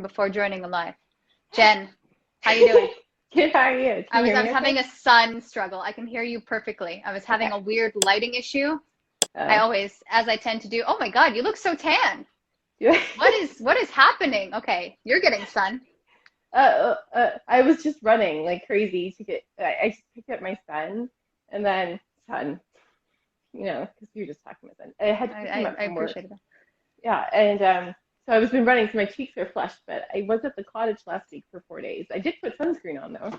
before joining the live. Jen, how you doing? Good, how are you? I was having a sun struggle. I can hear you perfectly. I was having a weird lighting issue. I always, as I tend to do. Oh my God, you look so tan. What is happening? Okay, you're getting sun. I was just running like crazy to get. I just picked up my son, and then because we were just talking about son. I had to pick him up from work. Appreciate that. Yeah, and so I was been running, so my cheeks are flushed. But I was at the cottage last week for 4 days. I did put sunscreen on though.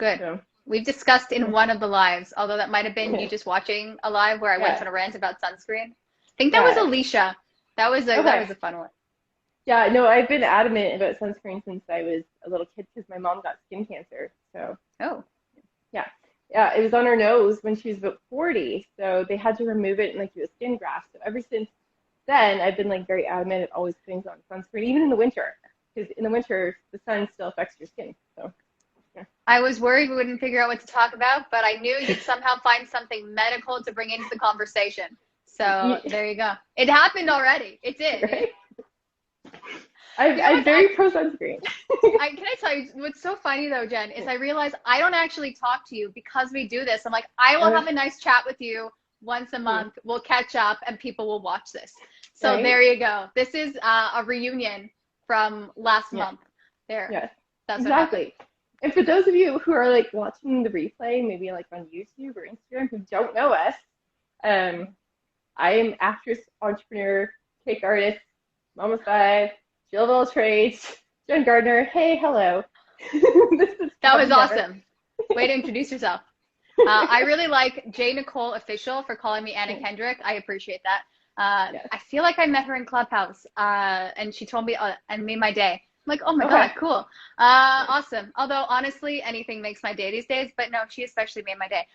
Good. So, We've discussed in one of the lives, although that might have been you just watching a live where I went on a rant about sunscreen. I think that was Alicia. That was a fun one. Yeah, no, I've been adamant about sunscreen since I was a little kid because my mom got skin cancer. So yeah, it was on her nose when she was about 40. So they had to remove it and like do a skin graft. So ever since then, I've been like very adamant at always putting on sunscreen, even in the winter, because in the winter the sun still affects your skin. So. I was worried we wouldn't figure out what to talk about, but I knew you'd somehow find something medical to bring into the conversation. So there you go. It happened already. It did. Right? I'm very pro sunscreen. Can I tell you what's so funny though, Jen, is I realize I don't actually talk to you because we do this. I'm like, I will have a nice chat with you once a month. We'll catch up and people will watch this. So there you go. This is a reunion from last month. There. Yes. That's exactly. And for those of you who are like watching the replay, maybe like on YouTube or Instagram, who don't know us, I am actress, entrepreneur, cake artist, mom of 5, Jill of all trades, Jen Gardiner. Hey, hello. That was awesome. Way to introduce yourself. I really like J. Nicole Official for calling me Anna Kendrick. I appreciate that. I feel like I met her in Clubhouse, and she told me and made my day. I'm like, oh my God, cool. Awesome. Although honestly, anything makes my day these days, but no, she especially made my day.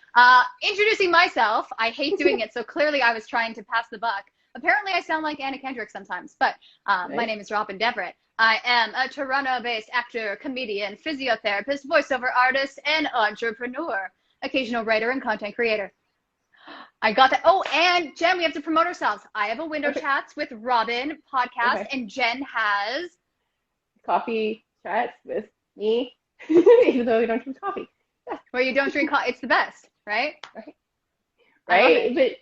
Introducing myself, I hate doing it, so clearly I was trying to pass the buck. Apparently I sound like Anna Kendrick sometimes, but my name is Robyn Deverett. I am a Toronto-based actor, comedian, physiotherapist, voiceover artist, and entrepreneur, occasional writer and content creator. I got that. Oh, and Jen, we have to promote ourselves. I have a Window Chats with Robyn podcast, and Jen has coffee chats with me, even though we don't drink coffee. Well, you don't drink coffee. It's the best, right? Right.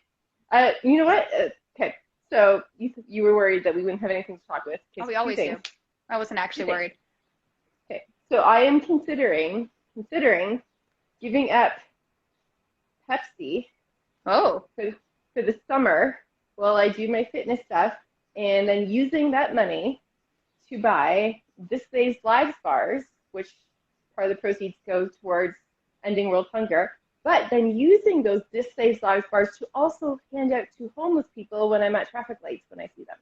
But you know what? Okay. So you were worried that we wouldn't have anything to talk with. Oh, we always do. I wasn't actually worried. Okay. So I am considering giving up Pepsi. Oh. For the summer while I do my fitness stuff, and then using that money to buy This Saves Lives bars, which part of the proceeds go towards ending world hunger, but then using those This Saves Lives bars to also hand out to homeless people when I'm at traffic lights when I see them.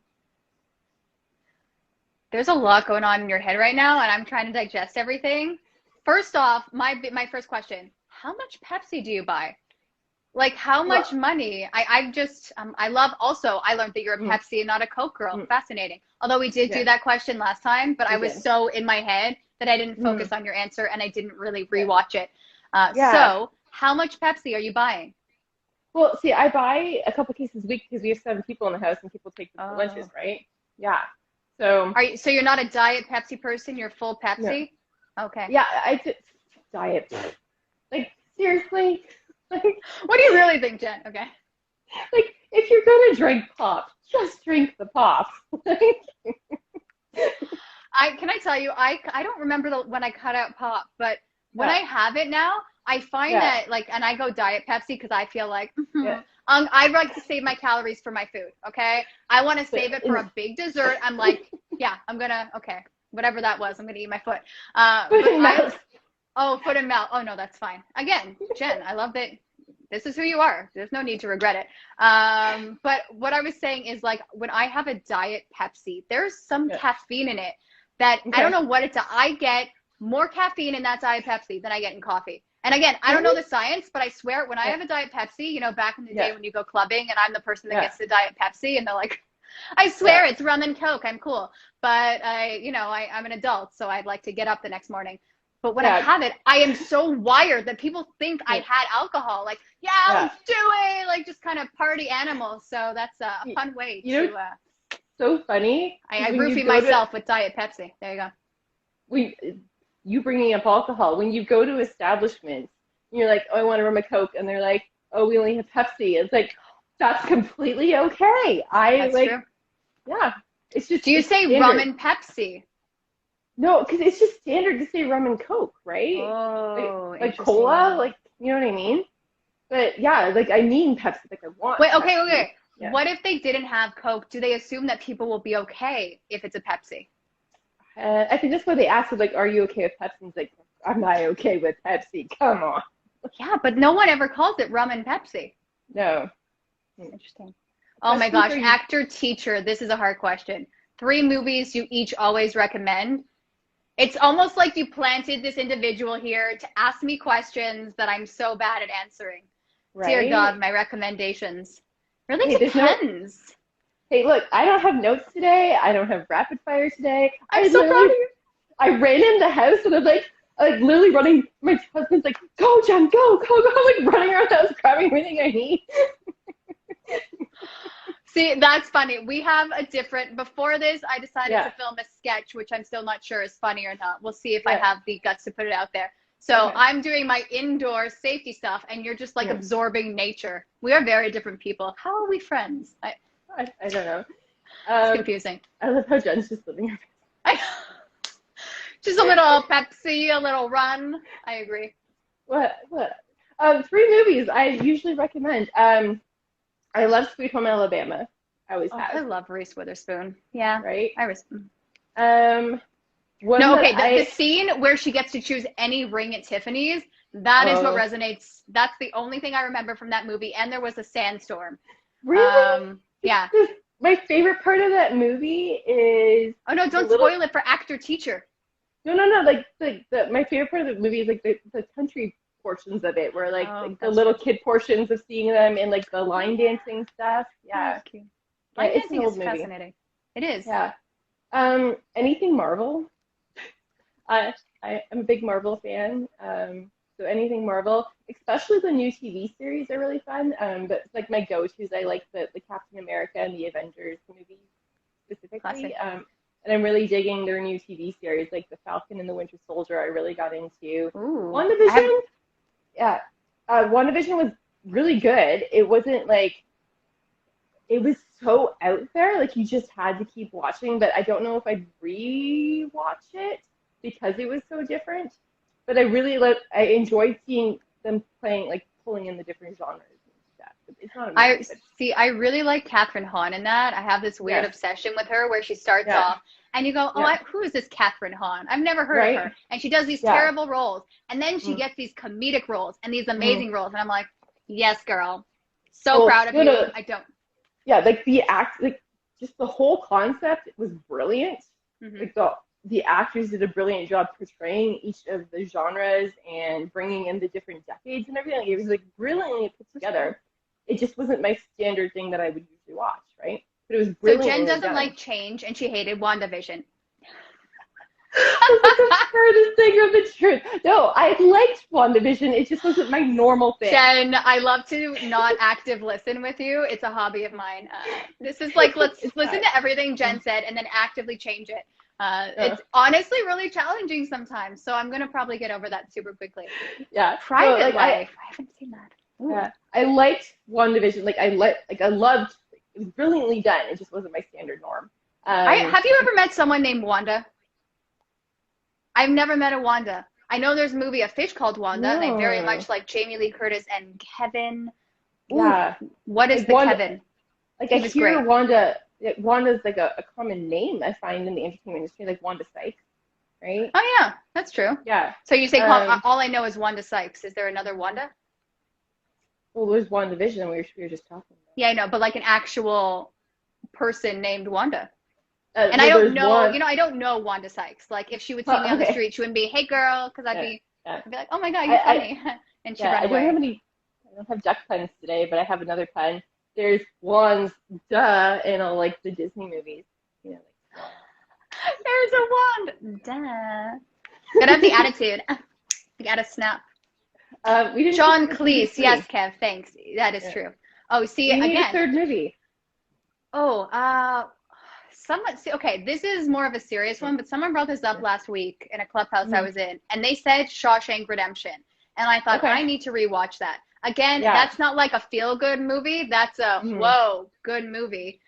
There's a lot going on in your head right now, and I'm trying to digest everything. First off, my first question, how much Pepsi do you buy? Like, how much money? I learned that you're a Pepsi and not a Coke girl. Fascinating. Although we did do that question last time, but I was so in my head that I didn't focus on your answer, and I didn't really rewatch it. So how much Pepsi are you buying? Well, see, I buy a couple cases a week because we have 7 people in the house and people take them for lunches, right? Yeah. So so you're not a diet Pepsi person? You're full Pepsi? No. Okay. Yeah, diet. Like, seriously? Like, what do you really think, Jen? Okay. Like, if you're going to drink pop, just drink the pop. Can I tell you, I don't remember when I cut out pop, but when I have it now, I find that, like, and I go diet Pepsi because I feel like, I like to save my calories for my food, okay? I want to save it for a big dessert. I'm like, whatever that was, I'm going to eat my foot. Foot and mouth. Oh, no, that's fine. Again, Jen, I love that. This is who you are. There's no need to regret it. But what I was saying is, like, when I have a diet Pepsi, there's some caffeine in it that I don't know what it's. I get more caffeine in that diet Pepsi than I get in coffee. And again, I don't know the science, but I swear when I have a diet Pepsi, you know, back in the day when you go clubbing and I'm the person that gets the diet Pepsi and they're like, I swear it's rum and Coke. I'm cool. But I'm an adult, so I'd like to get up the next morning. But when I have it, I am so wired that people think I had alcohol. Like, let's do it. Like, just kind of party animal. So that's a fun way to so funny. I roofie myself with Diet Pepsi. There you go. You bringing up alcohol. When you go to establishments, you're like, oh, I want a rum and Coke, and they're like, oh, we only have Pepsi. It's like, that's completely okay. That's true. Yeah. It's just. Do you say standard. Rum and Pepsi? No, because it's just standard to say rum and Coke, right? Oh, like cola, like, you know what I mean? But yeah, like I mean Pepsi, like I want. Wait, Pepsi. okay. Yeah. What if they didn't have Coke? Do they assume that people will be okay if it's a Pepsi? I think that's why they asked, like, are you okay with Pepsi? And it's like, I'm not okay with Pepsi. Come on. Yeah, but no one ever calls it rum and Pepsi. No. Interesting. Oh my gosh, actor, teacher, this is a hard question. 3 movies you each always recommend. It's almost like you planted this individual here to ask me questions that I'm so bad at answering. Right? Dear God, my recommendations. Really depends. Hey, look, I don't have notes today. I don't have rapid fire today. I'm so proud of you. I ran in the house and I was like literally running. My husband's like, go, Jen, go, like running around the house, grabbing everything I need. See, that's funny. We have a different, before this, I decided to film a sketch, which I'm still not sure is funny or not. We'll see if I have the guts to put it out there. So I'm doing my indoor safety stuff, and you're just like absorbing nature. We are very different people. How are we friends? I don't know. It's confusing. I love how Jen's just living her best. Just a little Pepsi, a little run. I agree. What? 3 movies I usually recommend. I love Sweet Home Alabama. I always have. I love Reese Witherspoon. Yeah. Right? The scene where she gets to choose any ring at Tiffany's, that is what resonates. That's the only thing I remember from that movie. And there was a sandstorm. Really? Yeah. My favorite part of that movie is... Oh, no, don't spoil it for actor, teacher. No. Like, my favorite part of the movie is, like, the country portions of it, where like the little kid portions of seeing them and like the line dancing stuff. Yeah, line dancing is fascinating. It is. Yeah. Anything Marvel. I'm a big Marvel fan. So anything Marvel, especially the new TV series, are really fun. But like my go-tos, I like the Captain America and the Avengers movies specifically. And I'm really digging their new TV series, like the Falcon and the Winter Soldier. I really got into. WandaVision. Yeah, WandaVision was really good. It wasn't like, it was so out there, like you just had to keep watching, but I don't know if I'd re-watch it because it was so different. But I enjoyed seeing them playing, like pulling in the different genres and stuff. It's not amazing, I really like Kathryn Hahn in that. I have this weird obsession with her where she starts off and you go, who is this Kathryn Hahn? I've never heard of her. And she does these terrible roles. And then she gets these comedic roles and these amazing roles. And I'm like, yes, girl. So proud of you. I don't. Yeah, like just the whole concept was brilliant. Like the actors did a brilliant job portraying each of the genres and bringing in the different decades and everything. It was like brilliantly put together. It just wasn't my standard thing that I would usually watch, right? But it was brilliant. So Jen doesn't like change, and she hated WandaVision. That's the furthest thing from the truth. No, I liked WandaVision. It just wasn't my normal thing. Jen, I love to not active listen with you. It's a hobby of mine. This is like, let's listen to everything Jen said and then actively change it. It's honestly really challenging sometimes. So I'm going to probably get over that super quickly. Yeah. Private life. I haven't seen that. Ooh. Yeah. I liked WandaVision. I loved it was brilliantly done. It just wasn't my standard norm. Have you ever met someone named Wanda? I've never met a Wanda. I know there's a movie, A Fish Called Wanda, and I very much like Jamie Lee Curtis and Kevin. Ooh, yeah. What is the Kevin? Like I hear great. Wanda's like a common name I find in the entertainment industry, like Wanda Sykes, right? Oh yeah, that's true. Yeah. So you say all I know is Wanda Sykes. Is there another Wanda? Well, there's WandaVision we were just talking about. Yeah, I know, but like an actual person named Wanda. And I don't know, I don't know Wanda Sykes. Like if she would see me on the street, she wouldn't be, hey girl, because I'd be like, oh my God, you're funny. And she'd run away. I don't have duck puns today, but I have another pun. There's Wands, duh, in all like the Disney movies. There's a wand, duh. Gotta have the attitude. You gotta snap. John Cleese, yes, Kev, thanks. That is true. Oh, see, we need again. a third movie. Oh, okay, this is more of a serious one, but someone brought this up last week in a Clubhouse I was in, and they said Shawshank Redemption. And I thought, I need to rewatch that. Again, that's not like a feel-good movie. That's a, whoa, good movie.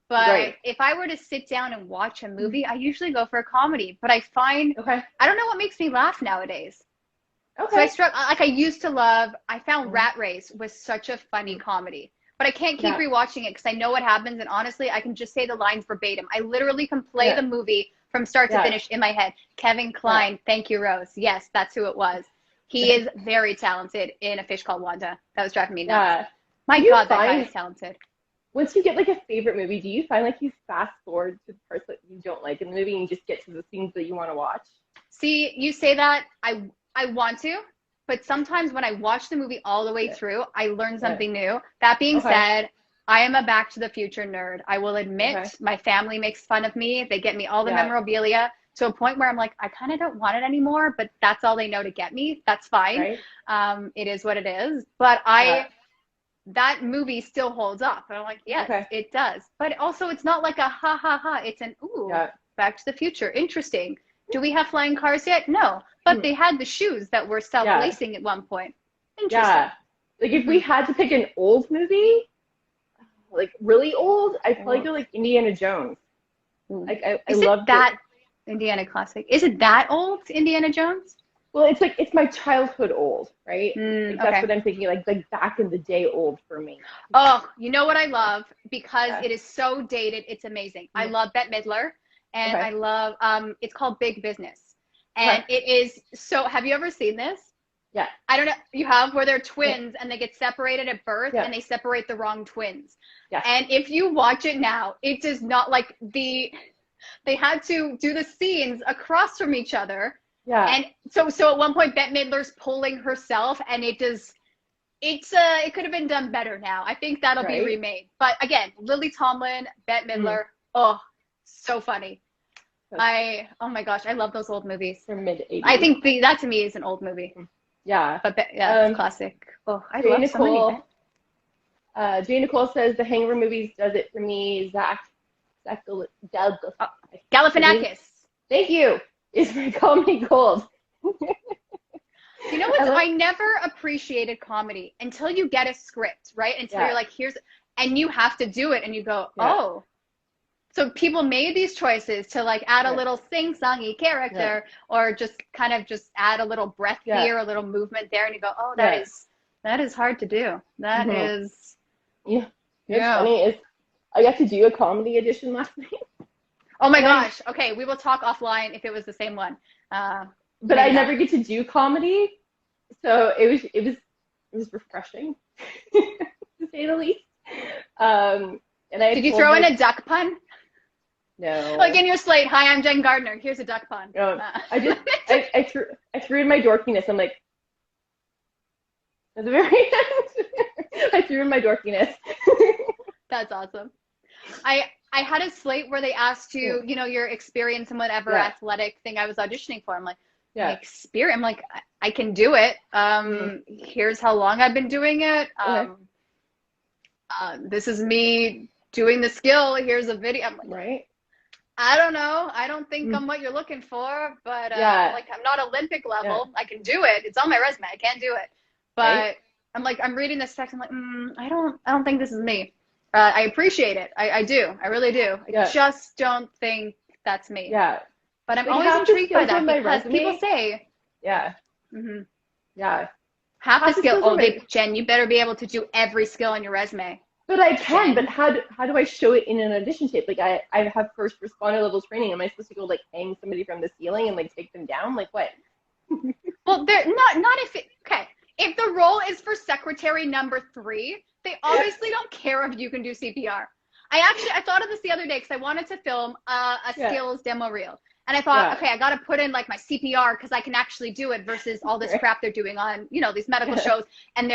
But if I were to sit down and watch a movie, I usually go for a comedy. But I find, I don't know what makes me laugh nowadays. So I used to love, I found Rat Race was such a funny comedy. But I can't keep rewatching it because I know what happens. And honestly, I can just say the lines verbatim. I literally can play the movie from start to finish in my head. Kevin Kline, thank you, Rose. Yes, that's who it was. He is very talented in A Fish Called Wanda. That was driving me nuts. My God, that guy is talented. Once you get like a favorite movie, do you find like you fast forward to the parts that you don't like in the movie and you just get to the scenes that you want to watch? See, you say that, I want to. But sometimes when I watch the movie all the way through, I learn something new. That being said, I am a Back to the Future nerd. I will admit my family makes fun of me. They get me all the memorabilia to a point where I'm like, I kind of don't want it anymore, but that's all they know to get me. That's fine. It is what it is. But that movie still holds up. And I'm like, yes, it does. But also it's not like a ha ha ha. It's an, Back to the Future. Interesting. Do we have flying cars yet? No. But they had the shoes that were self-lacing at one point. Interesting. Yeah. Like if we had to pick an old movie, like really old, I'd probably go like Indiana Jones. Like I love that Indiana classic. Is it that old, Indiana Jones? Well, it's like, it's my childhood old, right? Like that's what I'm thinking, like back in the day old for me. Oh, you know what I love? Because it is so dated, it's amazing. I love Bette Midler, and I love, it's called Big Business. And it is so, have you ever seen this? Yeah. I don't know, you have, where they're twins and they get separated at birth and they separate the wrong twins. Yeah. And if you watch it now, it does not, like, they had to do the scenes across from each other. Yeah. And so at one point Bette Midler's pulling herself, and it could have been done better now. I think that'll be remade. But again, Lily Tomlin, Bette Midler, so funny. Oh my gosh, I love those old movies. From mid-80s. I think that to me is an old movie. Yeah. But it's classic. Oh, I love so many. Jane Nicole says the Hangover movies does it for me. Zach Galifianakis. Thank you. Is my comedy gold. You know what? I never appreciated comedy until you get a script, right? Until you're like, and you have to do it, and you go, oh. So people made these choices to like add a little sing-songy character, or just kind of just add a little breath here, a little movement there, and you go, oh, that is hard to do. That is. Yeah. It's funny is I got to do a comedy edition last night. Oh my gosh. Okay, we will talk offline if it was the same one. But I never get to do comedy, so it was refreshing, to say the least. And did you throw in a duck pun? No. Like in your slate, hi, I'm Jen Gardiner. Here's a duck pun. No, I threw in my dorkiness. I'm like, at the very end, I threw in my dorkiness. That's awesome. I had a slate where they asked you, you know, your experience in whatever athletic thing I was auditioning for. I'm like, experience. I'm like, I can do it. Here's how long I've been doing it. This is me doing the skill. Here's a video. I'm like, I don't know. I don't think I'm what you're looking for, but like, I'm not Olympic level. I can do it. It's on my resume. I can do it. But I'm like, I'm reading this text. I'm like, I don't think this is me. I appreciate it. I do. I really do. I just don't think that's me. Yeah. But I'm always intrigued by that because people say. Yeah. Yeah. Half the skill. Oh, Jen, you better be able to do every skill on your resume. But I can. But how do I show it in an audition tape? Like I have first responder level training. Am I supposed to go like hang somebody from the ceiling and like take them down? Like what? Well, they're not if it. Okay. If the role is for secretary number 3, they obviously don't care if you can do CPR. I thought of this the other day because I wanted to film a skills demo reel. And I thought, okay, I got to put in like my CPR because I can actually do it versus all this crap they're doing on, you know, these medical shows. And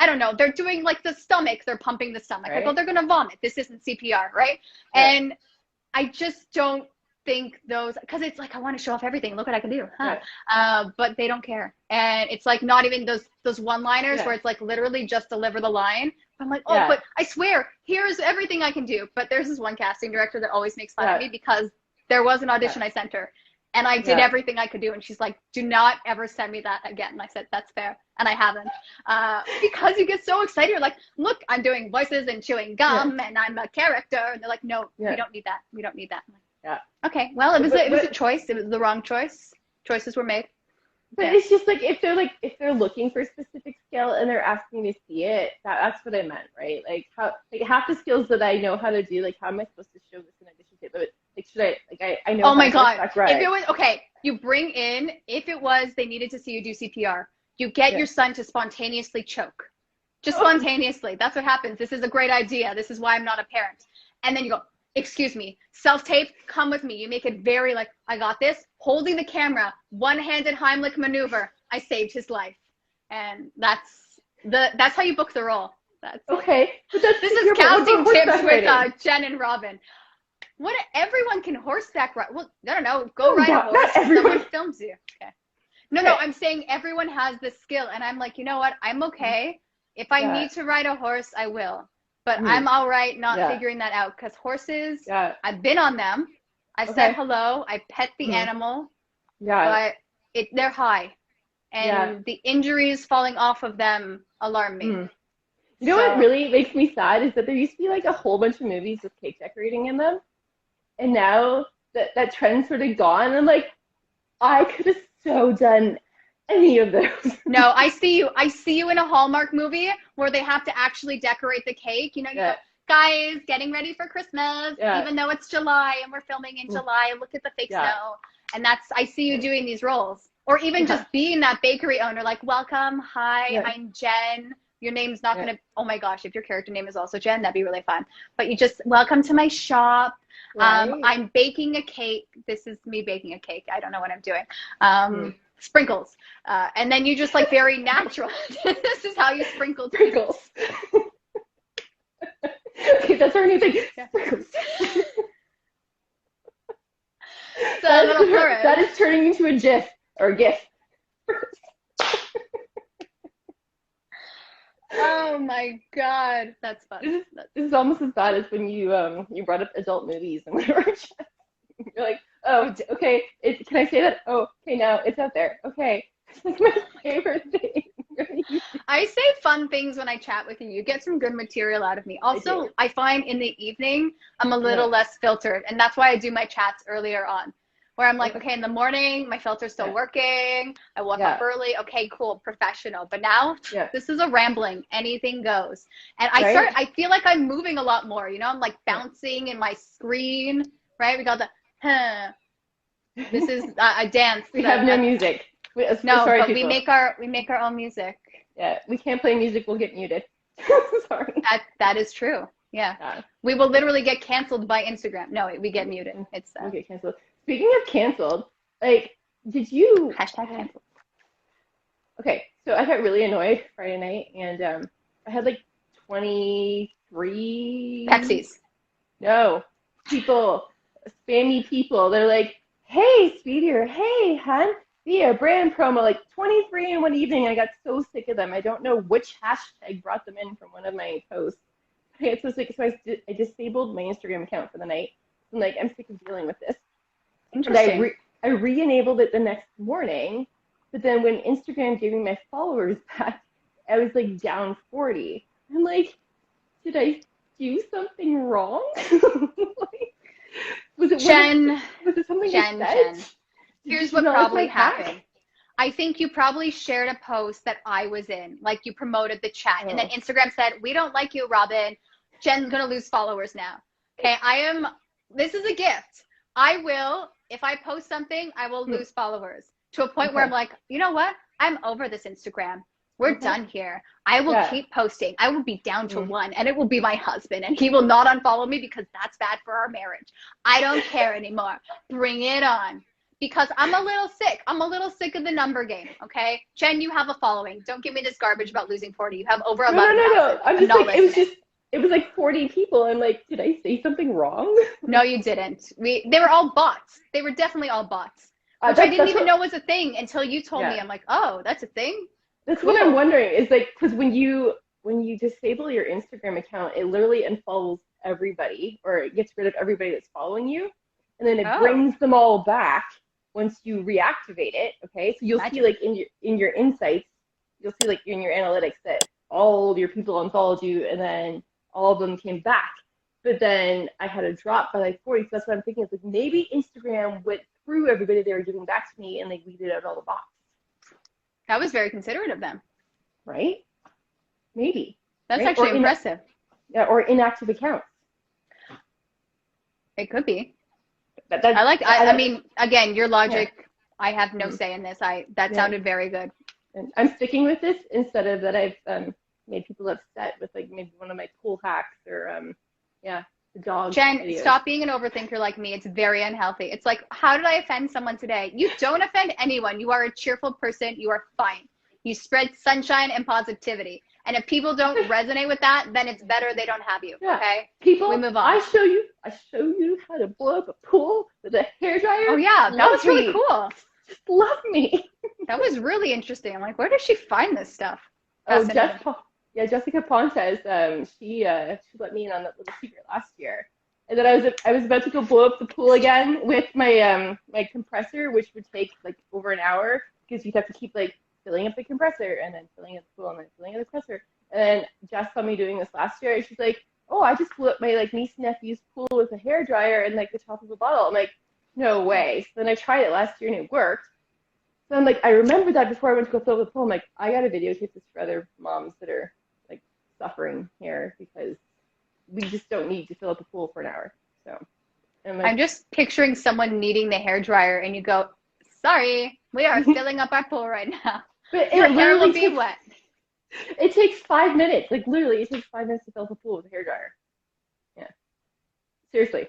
I don't know, they're doing like the stomach, they're pumping the stomach. I go, they're going to vomit. This isn't CPR, right? And I just don't think those, because it's like, I want to show off everything. Look what I can do. Huh? But they don't care. And it's like not even those one-liners where it's like literally just deliver the line. I'm like, oh, but I swear, here's everything I can do. But there's this one casting director that always makes fun of me because there was an audition I sent her. And I did everything I could do. And she's like, do not ever send me that again. And I said, that's fair. And I haven't. Because you get so excited. You're like, look, I'm doing voices and chewing gum and I'm a character. And they're like, no, we don't need that. We don't need that. I'm like, okay, well, it was a choice. It was the wrong choice. Choices were made. But it's just like if they're looking for a specific skill and they're asking me to see it, that's what I meant, right? Like half the skills that I know how to do, like how am I supposed to show this in addition to it? But like should I know? Oh my God! If it was you bring in, if it was they needed to see you do CPR, you get your son to spontaneously choke, just spontaneously. That's what happens. This is a great idea. This is why I'm not a parent. And then you go, excuse me, self-tape, come with me. You make it very like, I got this, holding the camera, one-handed Heimlich maneuver. I saved his life. And that's how you book the role. That's okay. This is casting tips with Jen and Robyn. What, everyone can horseback ride. Well, I don't know, go ride a horse. Not everyone. Someone films you. Okay. No, I'm saying everyone has this skill. And I'm like, you know what? I'm okay. If I need to ride a horse, I will. But I'm all right not figuring that out because horses, I've been on them. I said hello. I pet the animal. But they're high. And the injuries falling off of them alarm me. You know what really makes me sad is that there used to be like a whole bunch of movies with cake decorating in them. And now that trend's sort of gone. And like, I could have so done any of those. No, I see you in a Hallmark movie where they have to actually decorate the cake. You know, you go, guys, getting ready for Christmas, even though it's July and we're filming in July. Look at the fake snow. And I see you doing these roles. Or even just being that bakery owner, like, welcome, hi, I'm Jen. Your name's not going to, oh my gosh, if your character name is also Jen, that'd be really fun. But you just, welcome to my shop. I'm baking a cake. This is me baking a cake. I don't know what I'm doing. Sprinkles. And then you just like very natural. This is how you sprinkle sprinkles. Okay, that's our new thing. Sprinkles. So that is turning into a GIF or a GIF. Oh my God, that's fun. This is almost as bad as when you brought up adult movies and whatever. You're like, oh, okay, can I say that? Oh, okay, now it's out there. Okay, it's like my favorite thing. I say fun things when I chat with you. You get some good material out of me. Also, I find in the evening, I'm a little less filtered, and that's why I do my chats earlier on. Where I'm like, okay, in the morning, my filter's still working. I woke up early. Okay, cool, professional. But now, this is a rambling. Anything goes. And I feel like I'm moving a lot more. You know, I'm like bouncing in my screen, right? We got the, This is a dance. We have no music. No, but we make our own music. Yeah, we can't play music. We'll get muted. Sorry. That is true. Yeah. We will literally get canceled by Instagram. No, we get muted. We get canceled. Speaking of canceled, like, did you... Hashtag canceled. Okay, so I got really annoyed Friday night, and I had like 23... Pepsis. No. People, spammy people. They're like, hey, sweetie, or hey, hun, via brand promo, like 23 in one evening. I got so sick of them. I don't know which hashtag brought them in from one of my posts. I got so sick, so I disabled my Instagram account for the night. I'm like, I'm sick of dealing with this. Interesting. And I re-enabled it the next morning, but then when Instagram gave me my followers back, I was like down 40. I'm like, did I do something wrong? Was it something Jen. Here's what probably happened. I think you probably shared a post that I was in, like you promoted the chat, and then Instagram said, we don't like you, Robyn. Jen's gonna lose followers now. Okay, this is a gift. I will, if I post something, I will lose followers to a point where I'm like, you know what? I'm over this Instagram. We're done here. I will keep posting. I will be down to one, and it will be my husband, and he will not unfollow me because that's bad for our marriage. I don't care anymore. Bring it on. Because I'm a little sick. I'm a little sick of the number game, okay? Jen, you have a following. Don't give me this garbage about losing 40. You have over 11,000. No. I'm just like, it it was like 40 people. I'm like, did I say something wrong? No, you didn't. They were all bots. They were definitely all bots, which I didn't even know was a thing until you told me. I'm like, oh, that's a thing? That's cool. What I'm wondering is like, because when you disable your Instagram account, it literally unfollows everybody, or it gets rid of everybody that's following you, and then it brings them all back once you reactivate it. Okay, so you'll see like in your insights, you'll see like in your analytics that all your people unfollowed you, and then all of them came back. But then I had a drop by like 40. So that's what I'm thinking. Is like maybe Instagram went through everybody they were giving back to me, and they weeded out all the bots. That was very considerate of them. Right? Maybe. That's actually impressive. Yeah, or inactive accounts. It could be. I mean, again, your logic, I have no say in this. That sounded very good. And I'm sticking with this instead of that I've made people upset with like maybe one of my cool hacks or the dog Jen, videos. Stop being an overthinker like me. It's very unhealthy. It's like, how did I offend someone today? You don't offend anyone. You are a cheerful person. You are fine. You spread sunshine and positivity. And if people don't resonate with that, then it's better they don't have you. Yeah. Okay? People, we move on. I show you how to blow up a pool with a hairdryer. Oh yeah, that was really cool. Just love me. That was really interesting. I'm like, where does she find this stuff? Jessica Pontes, she let me in on that little secret last year. And then I was about to go blow up the pool again with my my compressor, which would take like over an hour because you'd have to keep like filling up the compressor and then filling up the pool and then filling up the compressor. And then Jess saw me doing this last year, and she's like, "Oh, I just blew up my like niece and nephew's pool with a hairdryer and like the top of a bottle." I'm like, "No way!" So then I tried it last year and it worked. So I'm like, I remember that before I went to go fill up the pool. I'm like, I gotta videotape this for other moms that are like suffering here because we just don't need to fill up a pool for an hour. So I'm just picturing someone needing the hairdryer, and you go, "Sorry, we are filling up our pool right now." But your hair will be wet. It takes 5 minutes. Like literally, it takes 5 minutes to fill up a pool with a hairdryer. Yeah, seriously.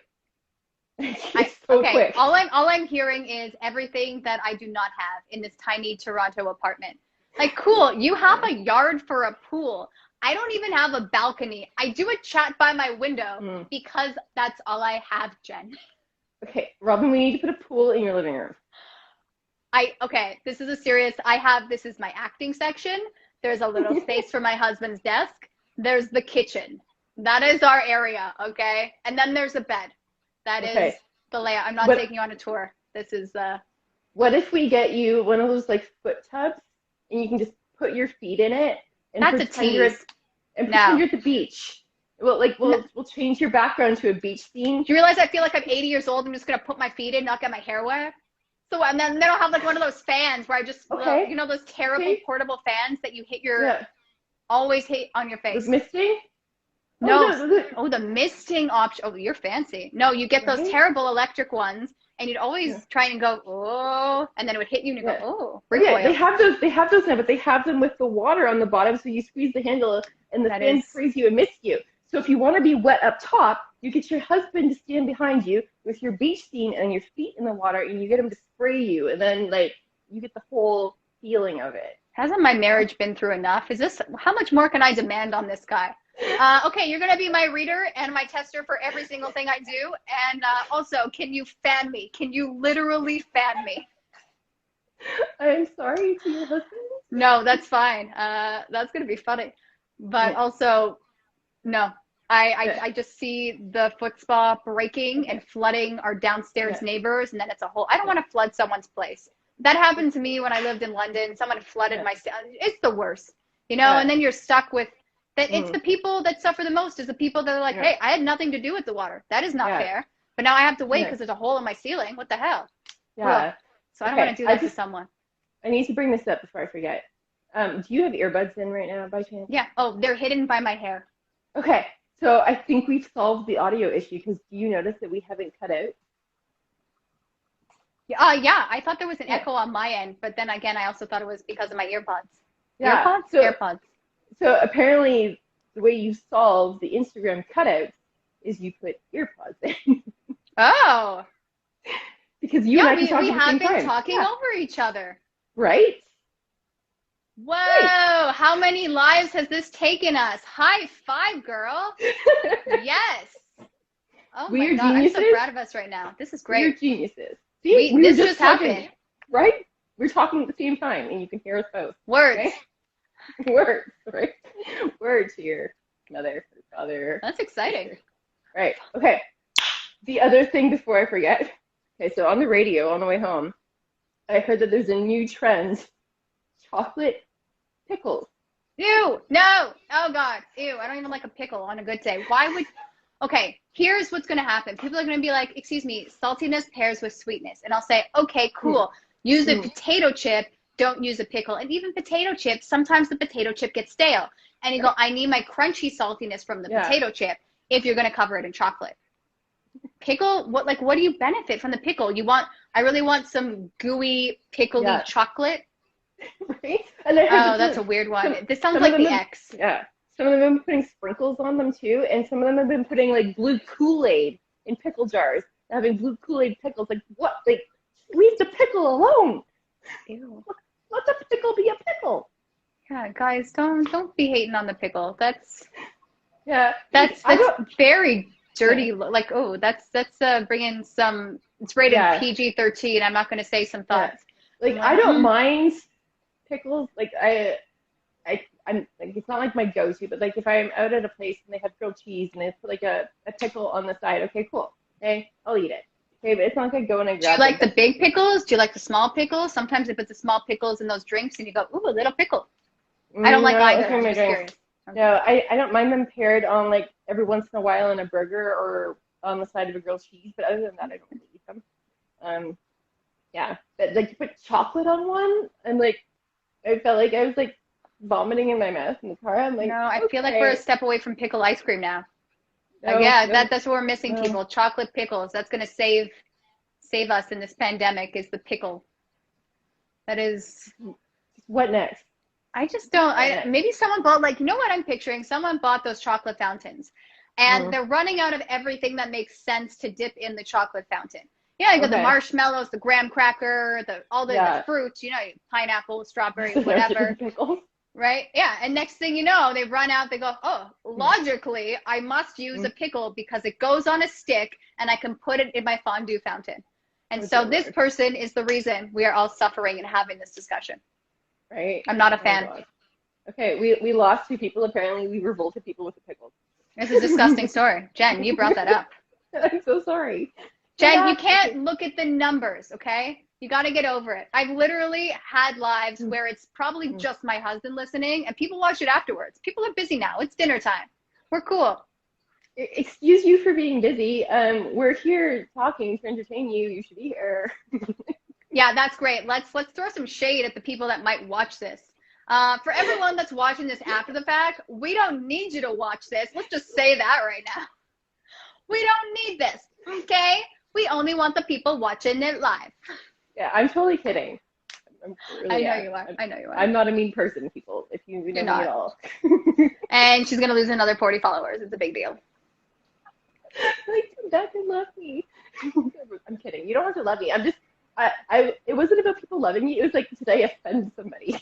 Quick. All I'm hearing is everything that I do not have in this tiny Toronto apartment. Like, cool, you have a yard for a pool. I don't even have a balcony. I do a chat by my window because that's all I have, Jen. Okay, Robyn, we need to put a pool in your living room. This is my acting section. There's a little space for my husband's desk. There's the kitchen. That is our area, okay? And then there's a bed. That is the layout. I'm not taking you on a tour. This is What if we get you one of those like foot tubs and you can just put your feet in it and that's a tease. Pretend you're at the beach. We'll change your background to a beach scene. Do you realize I feel like I'm 80 years old? I'm just gonna put my feet in, not get my hair wet. So and then I'll have like one of those fans where I just you know those terrible portable fans that you hit always hit on your face. The misting? No. The misting option. Oh, you're fancy. No, you get those terrible electric ones, and you'd always try and go, oh, and then it would hit you, and you go, oh. Yeah, they have those now, but they have them with the water on the bottom, so you squeeze the handle, and the fan sprays you and mists you. So if you want to be wet up top, you get your husband to stand behind you with your beach scene and your feet in the water, and you get him to spray you, and then like you get the whole feeling of it. Hasn't my marriage been through enough? How much more can I demand on this guy? Okay, you're going to be my reader and my tester for every single thing I do. And also, can you fan me? Can you literally fan me? I'm sorry to your husband. No, that's fine. That's going to be funny. But also, no. I just see the foot spa breaking and flooding our downstairs neighbors. And then it's a whole, I don't want to flood someone's place. That happened to me when I lived in London. Someone flooded my, it's the worst, you know, and then you're stuck with, that it's the people that suffer the most is the people that are like, hey, I had nothing to do with the water. That is not fair. But now I have to wait because there's a hole in my ceiling. What the hell? Yeah. Well, so I don't want to do that to someone. I need to bring this up before I forget. Do you have earbuds in right now by chance? Yeah. Oh, they're hidden by my hair. Okay. So I think we've solved the audio issue because do you notice that we haven't cut out? Yeah. I thought there was an echo on my end, but then again, I also thought it was because of my earpods. Yeah. AirPods. So apparently the way you solve the Instagram cutouts is you put earpods in. Oh. Because you and I can talk we at the have same been time. talking over each other. Right? Whoa, right. How many lives has this taken us? High five, girl. Yes. Oh my God, geniuses. I'm so proud of us right now. This is great. We're geniuses. See, this just happened. Right? We're talking at the same time, and you can hear us both. Words. Right? Words, right? Words here. Mother, father. That's exciting. Right. Okay. The other thing before I forget. Okay, so on the radio on the way home, I heard that there's a new trend. Chocolate pickles. Ew. No. Oh God. Ew. I don't even like a pickle on a good day. Why would... Okay, here's what's going to happen. People are going to be like, excuse me, saltiness pairs with sweetness. And I'll say, okay, cool. Use a potato chip. Don't use a pickle. And even potato chips, sometimes the potato chip gets stale. And you go, I need my crunchy saltiness from the potato chip if you're going to cover it in chocolate. Pickle, what do you benefit from the pickle? I really want some gooey, pickly chocolate. Right? And that's a weird one. This sounds like the X. Yeah. Some of them have been putting sprinkles on them too, and some of them have been putting like blue Kool-Aid in pickle jars. Having blue Kool-Aid pickles, like what? Like leave the pickle alone. Ew. Let the pickle be a pickle. Yeah, guys, don't be hating on the pickle. That's very dirty. Yeah. Like, oh, that's bringing some. It's rated PG-13. I'm not going to say some thoughts. Yeah. Like I don't mind pickles. Like I'm like, it's not like my go-to, but like if I'm out at a place and they have grilled cheese and they put like a pickle on the side, okay, cool. Okay, I'll eat it. Okay, but it's not like I go and I grab. Do you like the big pickles? Do you like the small pickles? Sometimes they put the small pickles in those drinks and you go, ooh, a little pickle. I don't like either. I'm just curious. Okay. No, I don't mind them paired on like every once in a while in a burger or on the side of a grilled cheese, but other than that, I don't really eat them. Yeah, but like to put chocolate on one, and like I felt like I was like vomiting in my mouth in the car. I'm like, no, I feel like we're a step away from pickle ice cream now. That's what we're missing, people. Chocolate pickles. That's gonna save us in this pandemic. Is the pickle. That is. What next? I just don't. Maybe someone bought you know what I'm picturing? Someone bought those chocolate fountains, and they're running out of everything that makes sense to dip in the chocolate fountain. Yeah, you got the marshmallows, the graham cracker, all the fruits. You know, pineapple, strawberry, whatever. Right? Yeah. And next thing you know, they run out. They go, oh, logically, I must use a pickle because it goes on a stick and I can put it in my fondue fountain. And so this person is the reason we are all suffering and having this discussion. Right. I'm not a fan. Okay. We lost 2 people. Apparently, we revolted people with the pickles. It's a disgusting story. Jen, you brought that up. I'm so sorry. Jen, you can't look at the numbers, okay? You got to get over it. I've literally had lives where it's probably just my husband listening and people watch it afterwards. People are busy now. It's dinner time. We're cool. Excuse you for being busy. We're here talking to entertain you. You should be here. Yeah, that's great. Let's throw some shade at the people that might watch this. For everyone that's watching this after the fact, we don't need you to watch this. Let's just say that right now. We don't need this, okay? We only want the people watching it live. Yeah, I'm totally kidding. I know you are. I'm not a mean person, people, if you know me at all. And she's going to lose another 40 followers. It's a big deal. Like, that can love me. I'm kidding. You don't have to love me. I'm just, it wasn't about people loving me. It was like, did I offend somebody?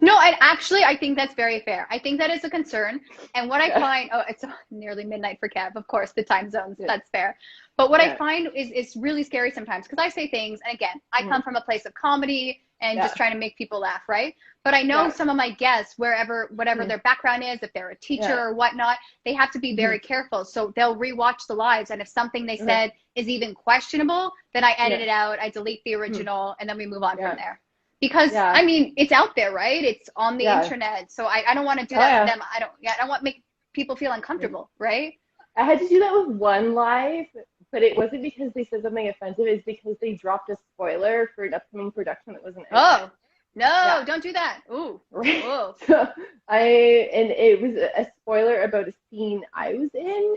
No, and actually, I think that's very fair. I think that is a concern. And what I find, it's nearly midnight for Kev, of course, the time zones, that's fair. But what I find is it's really scary sometimes because I say things, and again, I come from a place of comedy and just trying to make people laugh, right? But I know some of my guests, whatever their background is, if they're a teacher or whatnot, they have to be very careful. So they'll rewatch the lives, and if something they said is even questionable, then I edit it out, I delete the original, and then we move on from there. Because I mean, it's out there, right? It's on the internet, so I don't want to do that with them. I don't want to make people feel uncomfortable, right? I had to do that with one live, but it wasn't because they said something offensive. It's because they dropped a spoiler for an upcoming production that wasn't out. Oh, no, don't do that. Ooh. Right. Ooh. So and it was a spoiler about a scene I was in.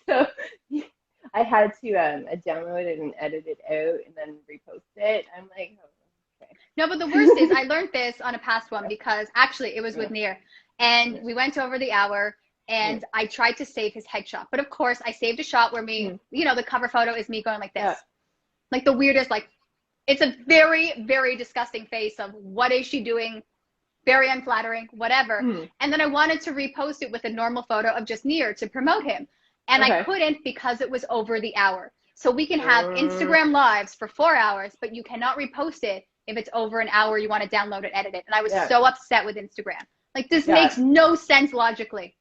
So I had to download it and edit it out and then repost it. I'm like, oh, okay. No, but the worst is I learned this on a past one because actually it was with Nir. And we went over the hour. And I tried to save his headshot. But of course, I saved a shot where me, you know, the cover photo is me going like this. Like the weirdest, like, it's a very, very disgusting face of what is she doing very unflattering, whatever. And then I wanted to repost it with a normal photo of just Nir to promote him. And I couldn't because it was over the hour. So we can have Instagram lives for 4 hours, but you cannot repost it if it's over an hour. You want to download it, edit it. And I was so upset with Instagram. Like, this makes no sense logically.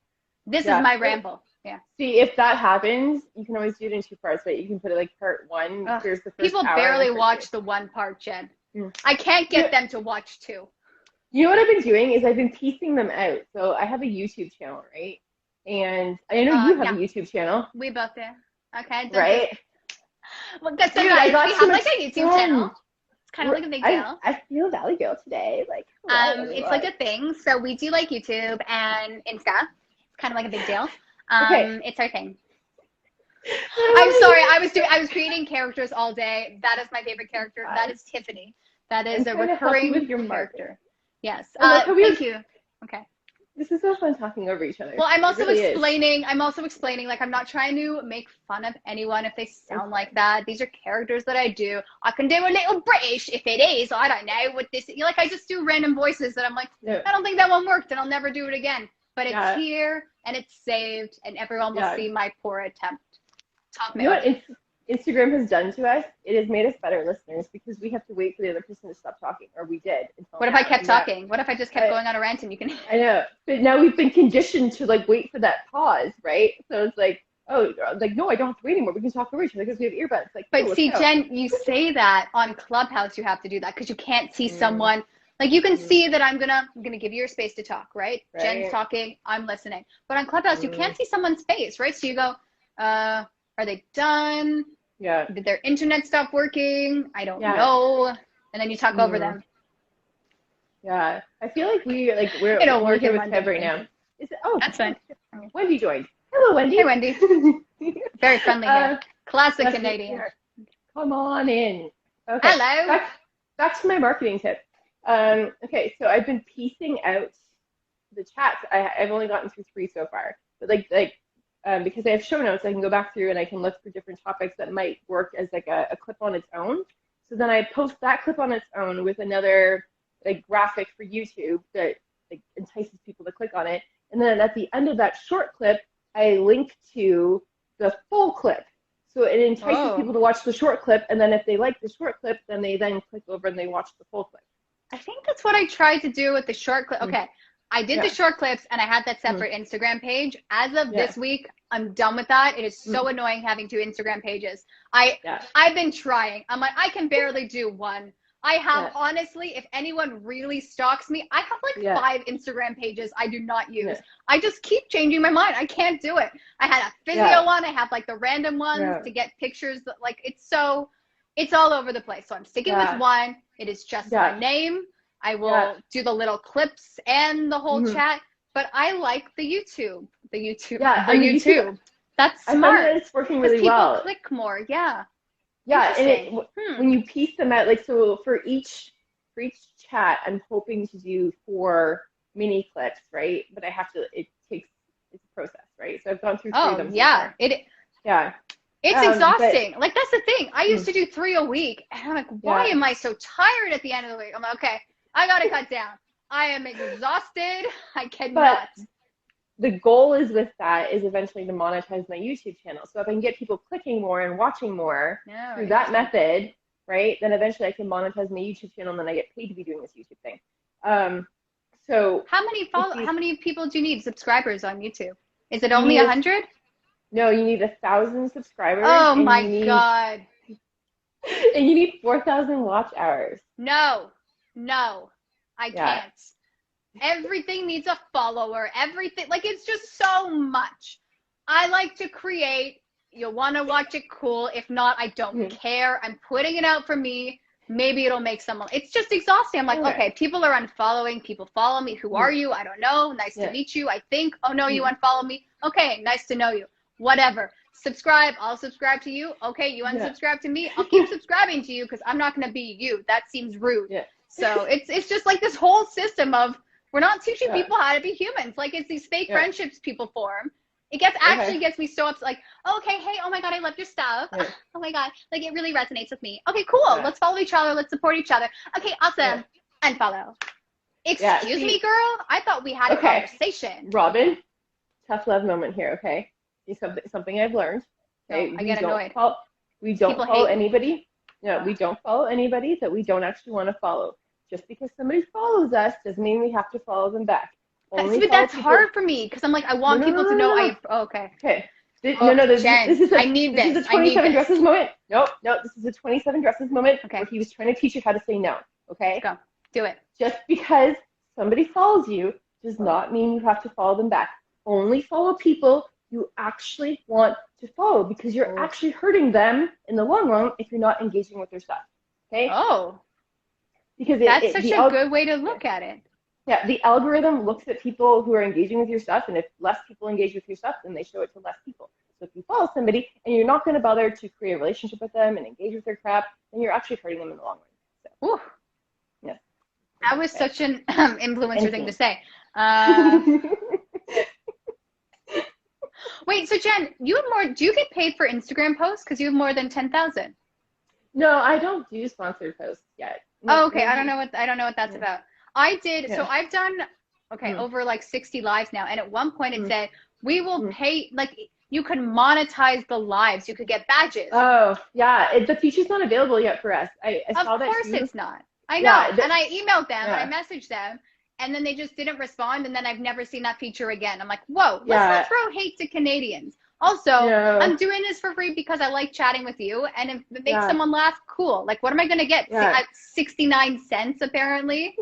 This is my ramble. Yeah. See, if that happens, you can always do it in 2 parts, right? You can put it like part 1. Here's the first people hour barely watch the 1 part, Jen. I can't get them to watch 2. You know what I've been doing is I've been piecing them out. So I have a YouTube channel, right? And I know you have a YouTube channel. We both do. Okay. Right? Well, because we have like a YouTube channel. It's kind of like a big deal. I feel Valley Girl today. Like, it's like a thing. So we do like YouTube and Insta. It's kind of like a big deal. It's our thing. I'm sorry. I was creating characters all day. That is my favorite character. That is Tiffany. That is a recurring with your character. Yes. Thank you. Okay. This is so fun talking over each other. Well, I'm also explaining, like, I'm not trying to make fun of anyone if they sound like that. These are characters that I do. I can do a little British if it is. I don't know what this is. Like, I just do random voices that I'm like, I don't think that one worked and I'll never do it again. But it's here and it's saved and everyone will see my poor attempt. You know what Instagram has done to us? It has made us better listeners because we have to wait for the other person to stop talking, or we did. What if I kept talking? What if I just kept going on a rant and you can... I know. But now we've been conditioned to, like, wait for that pause, right? So it's like, oh, like, no, I don't have to wait anymore. We can talk over each other because we have earbuds. Like, but see, Jen, you say that on Clubhouse you have to do that because you can't see someone. Like, you can see that I'm gonna give you your space to talk, right? Jen's talking, I'm listening. But on Clubhouse, you can't see someone's face, right? So you go, are they done? Yeah. Did their internet stop working? I don't know. And then you talk over them. Yeah. I feel like we're working with Kev right now. That's fine. Wendy joined. Hello, Wendy. Hey, Wendy. Very friendly here. Classic Canadian. Come on in. Okay. Hello. Back to my marketing tip. Okay, so I've been piecing out the chats. I've only gotten through 3 so far. But because I have show notes, I can go back through and I can look for different topics that might work as like a clip on its own. So then I post that clip on its own with another like graphic for YouTube that like entices people to click on it. And then at the end of that short clip, I link to the full clip. So it entices people to watch the short clip. And then if they like the short clip, then they click over and they watch the full clip. I think that's what I tried to do with the short clip. Okay. I did the short clips and I had that separate Instagram page. As of this week, I'm done with that. It is so annoying having 2 Instagram pages. I've been trying. I'm like, I can barely do 1. I have, honestly, if anyone really stalks me, I have like 5 Instagram pages I do not use. I just keep changing my mind. I can't do it. I had a physio one. I have like the random ones to get pictures. Like, it's all over the place. So I'm sticking with 1. It is just my name. I will do the little clips and the whole chat, but I like the YouTube. YouTube. That's smart. I find that it's working really well. People click more. Yeah. Yeah, and when you piece them out, like, so for each chat, I'm hoping to do 4 mini clips, right? But it's a process, right? So I've gone through 3 of them. It's exhausting. Like, that's the thing. I used to do 3 a week, and I'm like, why am I so tired at the end of the week? I'm like, okay, I gotta cut down. I am exhausted. I cannot. But the goal is with that is eventually to monetize my YouTube channel. So if I can get people clicking more and watching more through that method, right, then eventually I can monetize my YouTube channel and then I get paid to be doing this YouTube thing. So how many people do you need subscribers on YouTube? Is it only 100? No, you need 1,000 subscribers. Oh my God. And you need 4,000 watch hours. No, I can't. Everything needs a follower. Everything, like, it's just so much. I like to create. You'll want to watch it, cool. If not, I don't care. I'm putting it out for me. Maybe it'll make someone. It's just exhausting. I'm like, okay, people are unfollowing. People follow me. Who are you? I don't know. Nice to meet you, I think. Oh, no, you unfollow me. Okay, nice to know you. Whatever. Subscribe. I'll subscribe to you. Okay, you unsubscribe to me. I'll keep subscribing to you because I'm not going to be you. That seems rude. So it's just like this whole system of we're not teaching people how to be humans. Like, it's these fake friendships people form. It actually gets me so upset. Like, okay, hey, oh my God, I love your stuff. Oh my God, like, it really resonates with me. Okay, cool. Let's follow each other. Let's support each other. Okay, awesome. Unfollow. Excuse me, girl? I thought we had a conversation. Robyn, tough love moment here, okay? It's something I've learned. Okay? I get annoyed. We don't follow anybody. No, we don't follow anybody that we don't actually want to follow. Just because somebody follows us doesn't mean we have to follow them back. But that's hard for me because I'm like, I want people to know okay. Jen, this is a 27 dresses moment. No, this is a 27 dresses moment where he was trying to teach you how to say no, okay? Go. Do it. Just because somebody follows you does not mean you have to follow them back. Only follow people you actually want to follow because you're actually hurting them in the long run if you're not engaging with their stuff. Okay? Oh. Because that's such a good way to look at it. Yeah, the algorithm looks at people who are engaging with your stuff, and if less people engage with your stuff, then they show it to less people. So if you follow somebody and you're not going to bother to create a relationship with them and engage with their crap, then you're actually hurting them in the long run. So, yeah. That was such an influencer thing to say. Wait, so Jen, you have more. Do you get paid for Instagram posts because you have more than 10,000? No, I don't do sponsored posts yet. Oh, okay. I don't know what that's about. I did. So I've done over like 60 lives now, and at one point it said we will pay. Like you could monetize the lives. You could get badges. Oh yeah, the feature's not available yet for us. I saw that. Of course it's not. I know, and I emailed them, and I messaged them. And then they just didn't respond, and then I've never seen that feature again. I'm like, whoa, let's not throw hate to Canadians. Also, I'm doing this for free because I like chatting with you, and if it makes someone laugh, cool. Like, what am I going to get? 69 cents, apparently?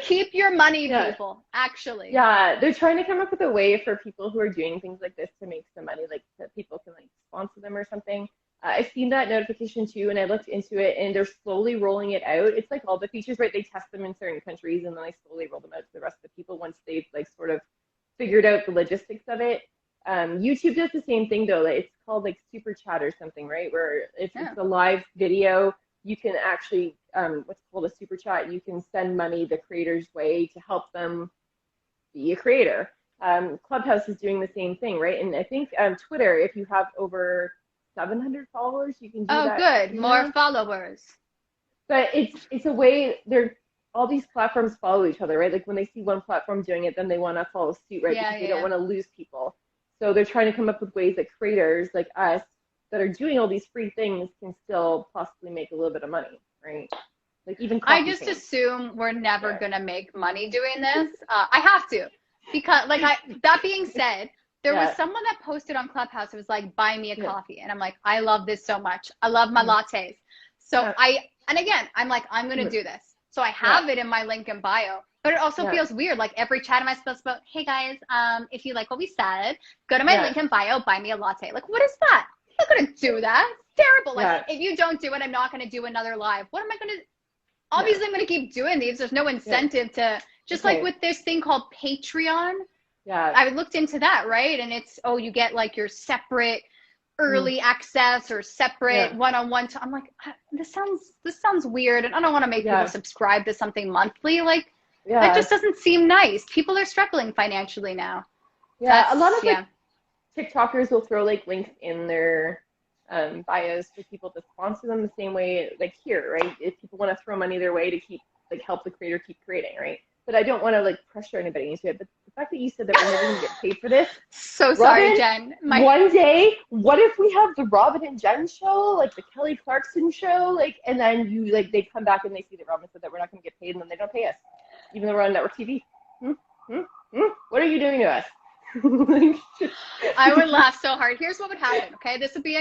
Keep your money, people, actually. Yeah, they're trying to come up with a way for people who are doing things like this to make some money, like that people can, like, sponsor them or something. I've seen that notification too, and I looked into it, and they're slowly rolling it out. It's like all the features, right? They test them in certain countries, and then they slowly roll them out to the rest of the people once they've like sort of figured out the logistics of it. YouTube does the same thing though. It's called like super chat or something, right? Where if it's a live video, you can actually what's called a super chat. You can send money the creator's way to help them be a creator. Clubhouse is doing the same thing, right? And I think Twitter, if you have over 700 followers, you can do that. Oh, good. More followers. But it's a way, all these platforms follow each other, right? Like when they see one platform doing it, then they want to follow suit, right? Because they don't want to lose people. So they're trying to come up with ways that creators like us that are doing all these free things can still possibly make a little bit of money, right? Like even I just assume we're never going to make money doing this. I have to. Because, like, that being said, there was someone that posted on Clubhouse. It was like, buy me a coffee. And I'm like, I love this so much. I love my lattes. So and again, I'm like, I'm going to do this. So I have it in my link in bio. But it also feels weird. Like every chat am I supposed to, hey guys, if you like what we said, go to my link in bio, buy me a latte. Like, what is that? I'm not going to do that. It's terrible. Like, if you don't do it, I'm not going to do another live. What am I going to, obviously I'm going to keep doing these. There's no incentive to, just like with this thing called Patreon. Yeah. I looked into that, right? And it's, you get like your separate early access or separate one-on-one. I'm like, this sounds weird. And I don't want to make people subscribe to something monthly. Like, that just doesn't seem nice. People are struggling financially now. Yeah, a lot of like, TikTokers will throw like links in their bios for people to sponsor them the same way, like here, right? If people want to throw money their way to keep, like, help the creator keep creating, right? But I don't want to like pressure anybody into it. But the fact that you said that we're never going to get paid for this. So sorry, Jen. One day, what if we have the Robyn and Jen show, like the Kelly Clarkson show, like, and then you like they come back and they see that Robyn said that we're not going to get paid, and then they don't pay us, even though we're on network TV. What are you doing to us? I would laugh so hard. Here's what would happen, okay? This would be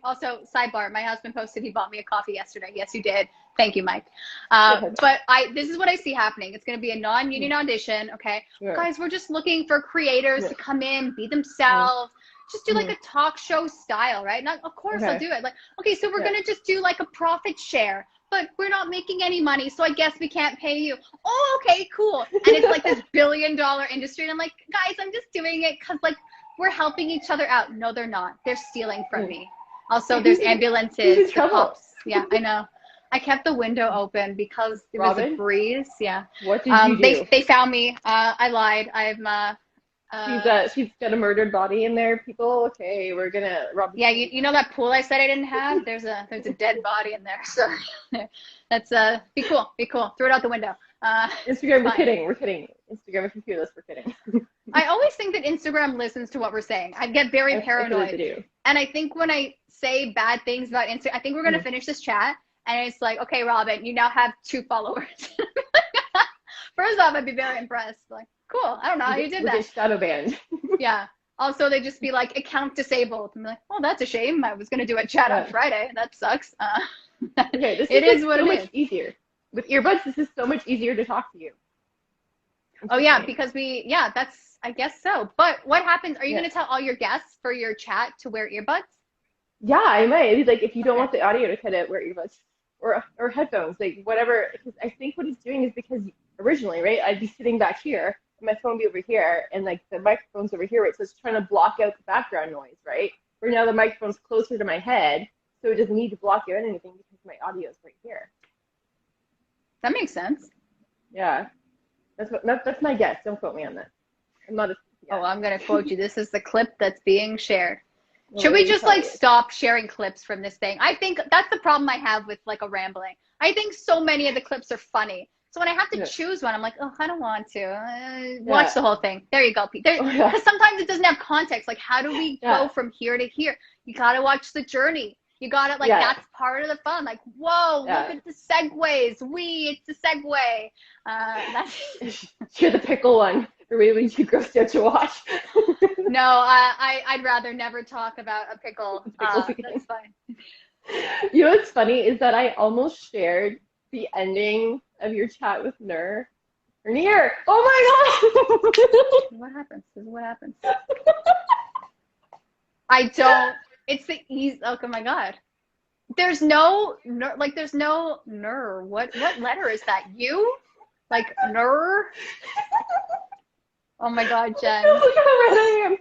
also, sidebar, my husband posted he bought me a coffee yesterday. Yes, you did. Thank you, Mike. But this is what I see happening. It's going to be a non-union audition, okay? Sure. Guys, we're just looking for creators to come in, be themselves. Just do like a talk show style, right? Of course I'll do it. Like, okay, so we're going to just do like a profit share. But we're not making any money, so I guess we can't pay you. Oh, okay, cool. And it's like this billion-dollar industry. And I'm like, guys, I'm just doing it because, like, we're helping each other out. No, they're not. They're stealing from me. Also, there's ambulances, the cops. Yeah, I know. I kept the window open because there was a breeze. Yeah. What did you do? They found me. I lied. She's got a murdered body in there, people. Okay, we're gonna rob. Yeah, you know that pool I said I didn't have? There's a dead body in there. So that's be cool. Throw it out the window. Instagram, we're kidding. We're kidding. Instagram, if you hear this, we're kidding. I always think that Instagram listens to what we're saying. I get very paranoid. I do. And I think when I say bad things about Instagram, I think we're going to finish this chat. And it's like, okay, Robyn, you now have 2 followers. First off, I'd be very impressed. Like, cool. I don't know how you did that. Get shadow banned. Yeah. Also, they just be like, account disabled. I'm like, well, that's a shame. I was going to do a chat on Friday. That sucks. Okay, this is what so it is. Much easier. With earbuds, this is so much easier to talk to you. Oh, yeah, because that's, I guess so. But what happens? Are you going to tell all your guests for your chat to wear earbuds? Yeah, I might. Like, if you don't want the audio to cut out, wear earbuds or headphones, like whatever. Because I think what it's doing is because originally, right, I'd be sitting back here, and my phone would be over here, and like the microphone's over here, right? So it's trying to block out the background noise, right? Where now the microphone's closer to my head, so it doesn't need to block out anything because my audio is right here. That makes sense. Yeah. That's my guess. Don't quote me on that. I'm not a... Yeah. Oh, I'm going to quote you. This is the clip that's being shared. Should we just like stop sharing clips from this thing? I think that's the problem I have with like a rambling. I think so many of the clips are funny. So when I have to choose one, I'm like, oh, I don't want to. Watch the whole thing. There you go, Pete. Because sometimes it doesn't have context. Like, how do we go from here to here? You got to watch the journey. You got it. Like, that's part of the fun. Like, whoa, look at the segues. It's a segue. That's... You're the pickle one. Or really too grossed out to watch. No, I'd rather never talk about a pickle. That's fine. You know what's funny is that I almost shared the ending of your chat with Nir. Nir! Oh my god! What happens? This is what happens. I don't. It's the easy. Oh my god. There's no like. There's no Nir. What letter is that? U? Like Nir? Oh my god, Jen. Look how red I am.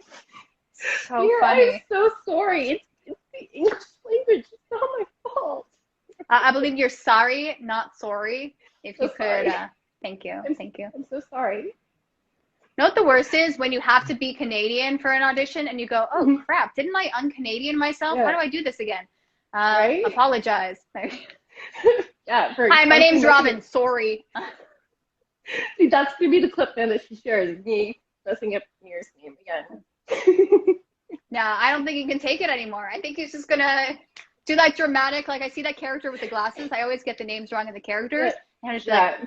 So funny. I'm so sorry. It's the English language. It's not my fault. I believe you're sorry, not sorry. If you could, thank you. Thank you. I'm so sorry. You know what the worst is? When you have to be Canadian for an audition and you go, oh crap, didn't I un-Canadian myself? How do I do this again? Apologize. Hi, my name's Robyn. Sorry. See, that's going to be the clip now that she shares, me messing up Nir's name again. No, I don't think he can take it anymore. I think he's just going to do that dramatic, like I see that character with the glasses. I always get the names wrong of the characters. And it's like,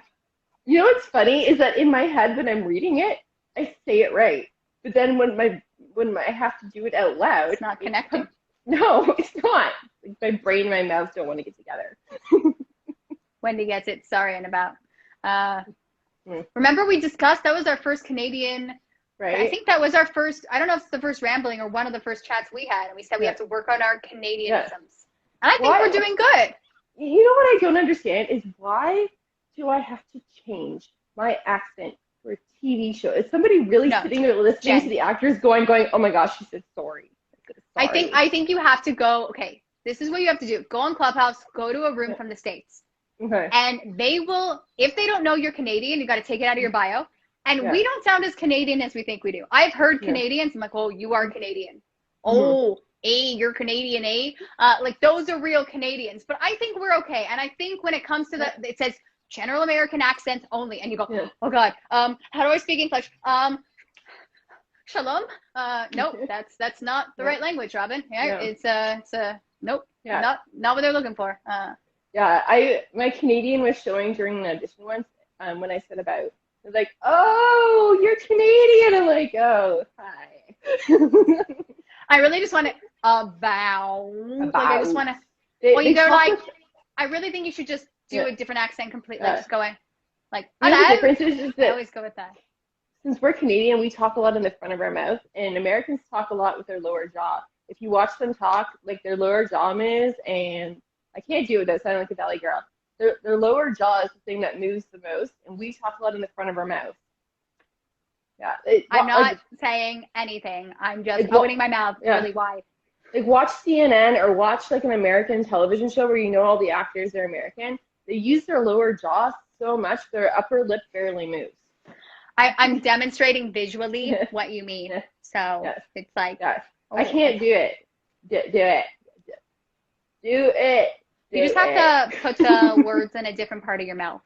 you know what's funny is that in my head when I'm reading it, I say it right. But then when I have to do it out loud, it's not connecting. No, it's not. Like my brain and my mouth don't want to get together. Wendy gets it. Sorry, and about. Remember we discussed that was our first Canadian, right? I think that was our first, I don't know if it's the first rambling or one of the first chats we had, and we said we have to work on our Canadianisms. And I think we're doing good. You know what I don't understand is why do I have to change my accent for a TV show? Is somebody really sitting there listening to the actors going, oh my gosh, she said sorry. I think you have to go, okay, this is what you have to do. Go on Clubhouse, go to a room from the States. Okay. And they will, if they don't know you're Canadian, you got to take it out of your bio. And we don't sound as Canadian as we think we do. I've heard Canadians. I'm like, oh, you are Canadian. Oh, you're Canadian, like those are real Canadians. But I think we're okay. And I think when it comes to it says general American accents only. And you go, oh God, how do I speak English? Shalom. Nope, that's not the right language, Robyn. Yeah, it's nope, not what they're looking for. My Canadian was showing during an audition once when I said about. They're like, oh, you're Canadian. I'm like, oh, hi. I really just want to about. Like, I just want to. Well, you go like, I really think you should just do a different accent completely. Just going like, the difference is just that I always go with that. Since we're Canadian, we talk a lot in the front of our mouth, and Americans talk a lot with their lower jaw. If you watch them talk, like their lower jaw moves, and I can't do it without sounding like a valley girl. Their lower jaw is the thing that moves the most, and we talk a lot in the front of our mouth. Yeah. I'm not saying anything. I'm just opening my mouth really wide. Like watch CNN or watch like an American television show where you know all the actors are American. They use their lower jaw so much their upper lip barely moves. I'm demonstrating visually what you mean. So it's like I can't do it. Do it. Do it. You just have to put the words in a different part of your mouth.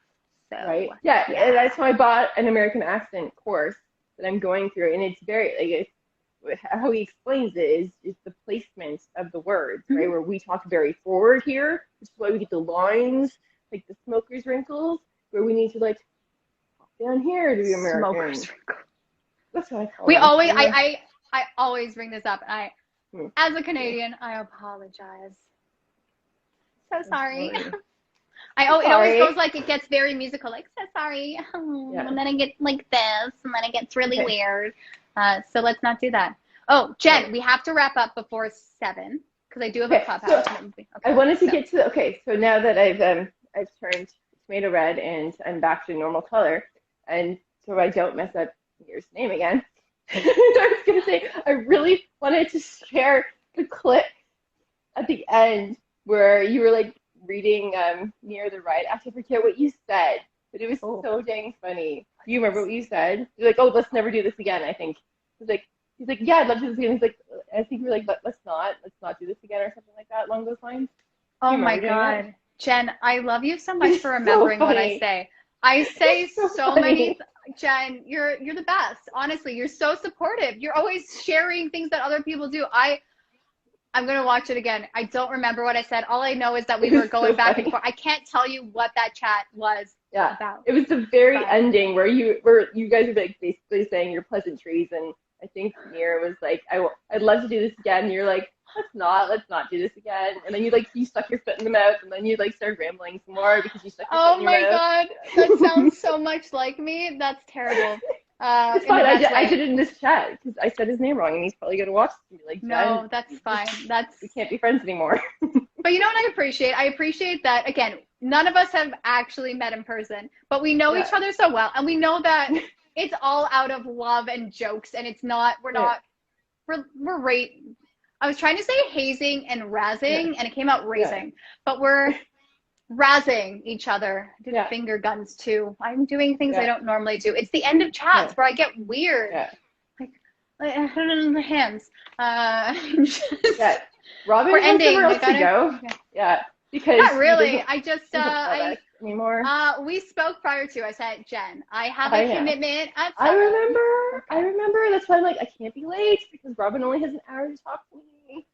So right. Yeah. And that's why I bought an American accent course that I'm going through, and it's very how he explains it is the placement of the words, right? Where we talk very forward here, which is why we get the lines, like the smoker's wrinkles, where we need to like talk down here to be American. Smoker's wrinkles. That's what I call we them. always, I always bring this up, and as a Canadian, I apologize. So sorry. It always goes like, it gets very musical, like, so sorry. And then I get like this, and then it gets really weird. So let's not do that. Oh, Jen, we have to wrap up before 7 because I do have a Clubhouse. So I wanted to get to so now that I've turned tomato red and I'm back to normal color, and so I don't mess up Nir's name again. I was gonna say I really wanted to share the clip at the end where you were like reading Nir the Right. I forget what you said, but it was so dang funny. Do you remember what you said? You're like, oh, let's never do this again, I think. He's like, yeah, I'd love to do this again. He's like, I think we're like, let's not do this again or something like that along those lines. Oh my God. Jen, I love you so much for remembering what I say. I say so many, Jen, you're the best. Honestly, you're so supportive. You're always sharing things that other people do. I'm going to watch it again. I don't remember what I said. All I know is that we were going back and forth. I can't tell you what that chat was about. It was the very ending where you guys were like basically saying your pleasantries, and I think Nir was like, I'd love to do this again. And you're like, let's not do this again. And then you stuck your foot in the mouth, and then you like started rambling some more because you stuck your foot in your mouth. Oh my God, that sounds so much like me. That's terrible. It's fine. I did it in this chat because I said his name wrong, and he's probably gonna watch it and be like, no, that's fine. We can't be friends anymore. But you know what I appreciate? I appreciate that, again, none of us have actually met in person, but we know each other so well, and we know that it's all out of love and jokes, and it's not. We're I was trying to say hazing and razzing, and it came out raising, but we're razzing each other. I did finger guns too. I'm doing things I don't normally do. It's the end of chats where I get weird. Like the hands. Robyn we're ending. To go. Because not really. I just anymore. We spoke prior to. I said, Jen, I have a commitment at 7. I remember. That's why I'm like, I can't be late because Robyn only has an hour to talk to me.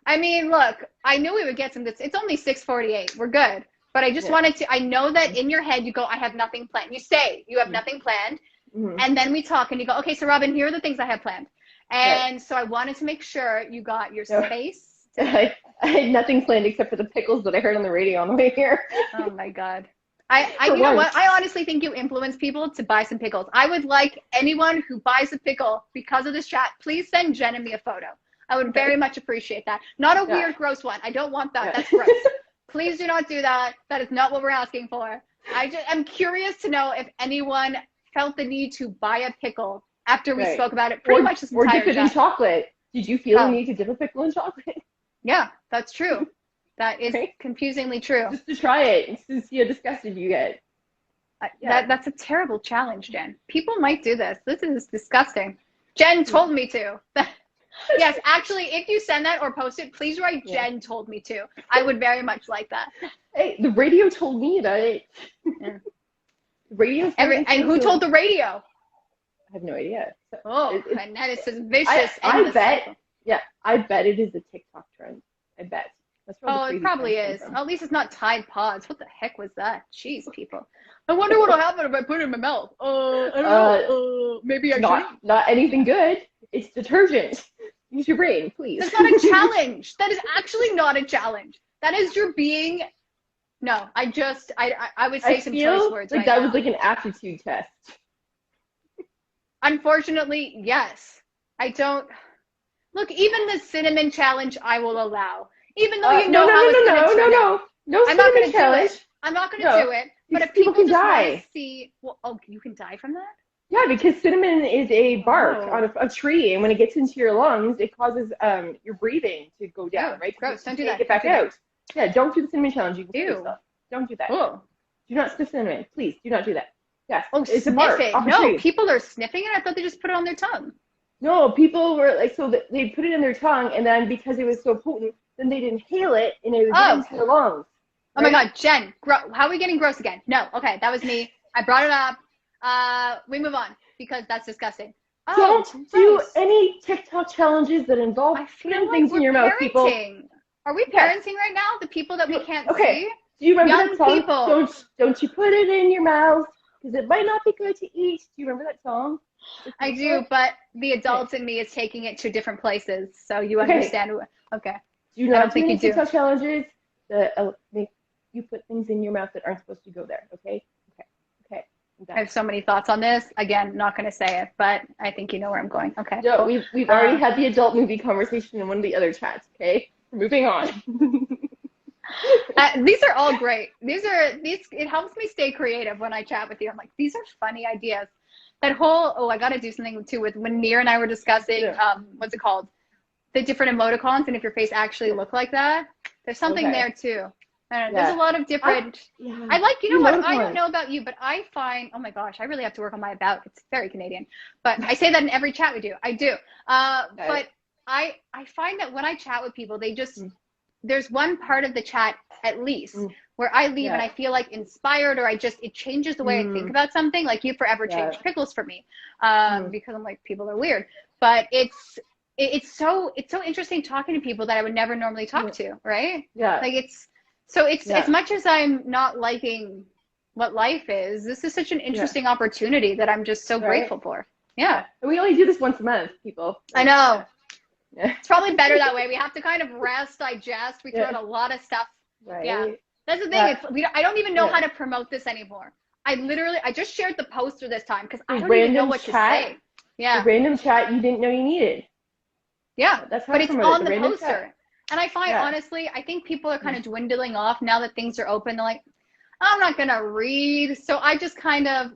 I mean, look, I knew we would get some good. It's only 6:48. We're good. But I just wanted to, I know that in your head you go, I have nothing planned. You say you have nothing planned. And then we talk and you go, okay, so Robyn, here are the things I have planned. And so I wanted to make sure you got your space. I had nothing planned except for the pickles that I heard on the radio on the way here. Oh my God. You know what? I honestly think you influence people to buy some pickles. I would like anyone who buys a pickle because of this chat, please send Jen and me a photo. I would very much appreciate that. Not a weird, gross one. I don't want that. That's gross. Please do not do that. That is not what we're asking for. I'm curious to know if anyone felt the need to buy a pickle after we spoke about it pretty much this entire time. Or dip it in chocolate. Did you feel the need to dip a pickle in chocolate? Yeah, that's true. That is confusingly true. Just to try it and to see how disgusted you get. That's a terrible challenge, Jen. People might do this. This is disgusting. Jen told me to. Yes, actually, if you send that or post it, please write Jen told me to. I would very much like that. Hey, the radio told me about it. The radio. And who told the radio? I have no idea. So and that is vicious. I bet. Yeah, I bet it is a TikTok trend. I bet. That's it probably is. At least it's not Tide Pods. What the heck was that? Jeez, people. I wonder what'll happen if I put it in my mouth. I don't know. Maybe I should. Not anything good. It's detergent. Use your brain, please. That's not a challenge. That is actually not a challenge. That is your being. No, I would say some choice words. Like that was like an aptitude test. Unfortunately, yes. I don't. Look, even the cinnamon challenge I will allow. Even though you know how it's going to turn out. No, I'm not going to do it. I'm not going to do it. But if people just want to see, you can die from that? Yeah, because cinnamon is a bark on a tree, and when it gets into your lungs, it causes your breathing to go down, right? Gross. Don't do that. Get back out. Yeah, don't do the cinnamon challenge. You can stuff. Don't do that. Do not sniff cinnamon. Please, do not do that. Yes. Oh, it's a bark. No, people are sniffing it. I thought they just put it on their tongue. No, people were like, they put it in their tongue, and then because it was so potent, then they'd inhale it, and it would get into their lungs. Oh my God, Jen, how are we getting gross again? No, okay, that was me. I brought it up. We move on because that's disgusting. Don't do any TikTok challenges that involve putting things in your mouth, people. Are we parenting right now? The people that we can't see? Do you remember that song? People. Don't you put it in your mouth because it might not be good to eat. Do you remember that song? I do, but the adult in me is taking it to different places. So you understand. Okay. Do you not do any TikTok challenges that make you put things in your mouth that aren't supposed to go there? Okay. I have so many thoughts on this. Again, not going to say it, but I think you know where I'm going. Okay. No, we've already had the adult movie conversation in one of the other chats. Okay, moving on. These are all great. It helps me stay creative when I chat with you. I'm like, these are funny ideas. That whole I got to do something too with when Nir and I were discussing what's it called, the different emoticons, and if your face actually looked like that. There's something there too. There's a lot of different. I like, you know what? I don't know about you, but I find, oh my gosh, I really have to work on my about. It's very Canadian, but I say that in every chat we do. I do. But I find that when I chat with people, they just there's one part of the chat at least where I leave and I feel like inspired, or it changes the way I think about something. Like you forever changed Pickles for me, because I'm like, people are weird, but it's so interesting talking to people that I would never normally talk to, right? Like it's as much as I'm not liking what life is, this is such an interesting opportunity that I'm just so grateful for. And we only do this once a month, people. I know. It's probably better that way. We have to kind of rest, digest. We throw out a lot of stuff. That's the thing. I don't even know how to promote this anymore. I just shared the poster this time because I don't even know what to say. The random chat you didn't know you needed. That's how it's on the poster. Chat. And I find, honestly, I think people are kind of dwindling off now that things are open. They're like, I'm not going to read. So I just